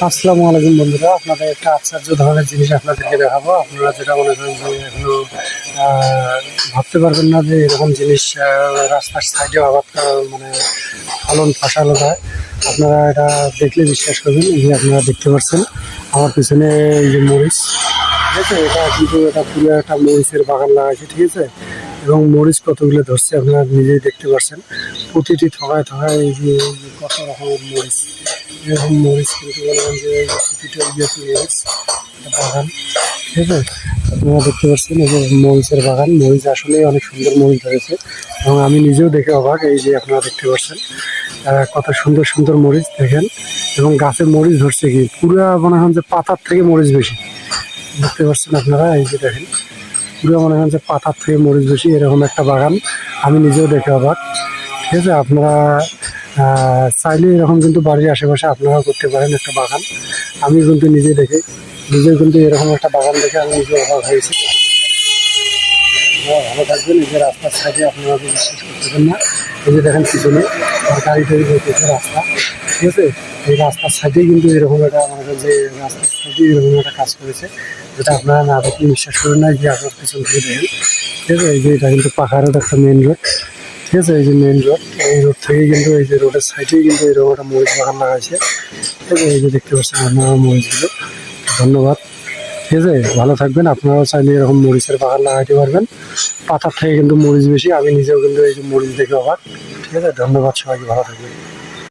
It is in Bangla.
আসসালামু আলাইকুম বন্ধুরা, আপনাদের একটা আশ্চর্য ধরনের জিনিস আপনাদেরকে দেখাবো। আপনারা যেটা মনে করেন যে এখনো ভাবতে পারবেন না যে এরকম জিনিস রাস্তার সাইডে আবাদ মানে ফসল হয়। আপনারা এটা দেখলে বিশ্বাস করবেন। এই যে আপনারা দেখতে পাচ্ছেন আমার পিছনে এই যে মরিচ, ঠিক আছে, এটা কিন্তু এটা পুরো একটা মরিচের বাগান লাগাইছে, ঠিক আছে। এবং মরিচ কতগুলো ধরছে আপনারা নিজেই দেখতে পাচ্ছেন। প্রতিটি থকায় থকায় এই যে কত রকমের মরিচ, এরকম মরিচ কিন্তু বলবেন যে প্রতিটা ইয়েতে মরিচ বাগান, ঠিক আছে। আপনারা দেখতে পাচ্ছেন এই যে মরিচের বাগান, মরিচ আসলে অনেক সুন্দর মরিচ ধরেছে এবং আমি নিজেও দেখে অবাক। এই যে আপনারা দেখতে পাচ্ছেন কত সুন্দর সুন্দর মরিচ দেখেন, এবং গাছে মরিচ ধরছে কি পুরা মনে হয় যে পাতার থেকে মরিচ বেশি, দেখতে পাচ্ছেন আপনারা। এই যে দেখেন পুরো মনে হয় যে পাতার থেকে মরিচ বেশি, এরকম একটা বাগান আমি নিজেও দেখে অবাক, ঠিক আছে। আপনারা চাইলে এরকম কিন্তু বাড়ির আশেপাশে আপনারাও করতে পারেন একটা বাগান। আমি কিন্তু নিজেও কিন্তু এরকম একটা বাগান দেখে আমি নিজে অবাক হয়েছি। ভালো থাকবেন। এই যে রাস্তার সাইডে আপনারা বিশ্বাস করতেছেন না, এই যে দেখেন পিছনে গাড়ি টাড়ি যেতেছে রাস্তা, ঠিক আছে। এই রাস্তার সাইডেই কিন্তু এরকম একটা আমাদের যে রাস্তার সাইডে এরকম একটা কাজ করেছে, যেটা আপনারা না দেখলে বিশ্বাস করেন না। যে আপনার পিছন থেকে দেখেন, ঠিক আছে। এই যে এটা কিন্তু পাকা রোড, একটা মেন রোড, ঠিক আছে। এই যে মেন রোড, এই রোড থেকে কিন্তু এই যে রোডের সাইডেই কিন্তু এরকম একটা মরিচ বাগান লাগাইছে, ঠিক আছে। এই যে দেখতে পাচ্ছেন আপনারা মরিচগুলো। ধন্যবাদ, ঠিক আছে। ভালো থাকবেন। আপনারাও চাইলে এরকম মরিচের বাগান লাগাইতে পারবেন। পাতার থেকে কিন্তু মরিচ বেশি, আমি নিজেও কিন্তু এই যে মরিচ দেখে অবাক, ঠিক আছে। ধন্যবাদ, সবাইকে ভালো থাকবেন।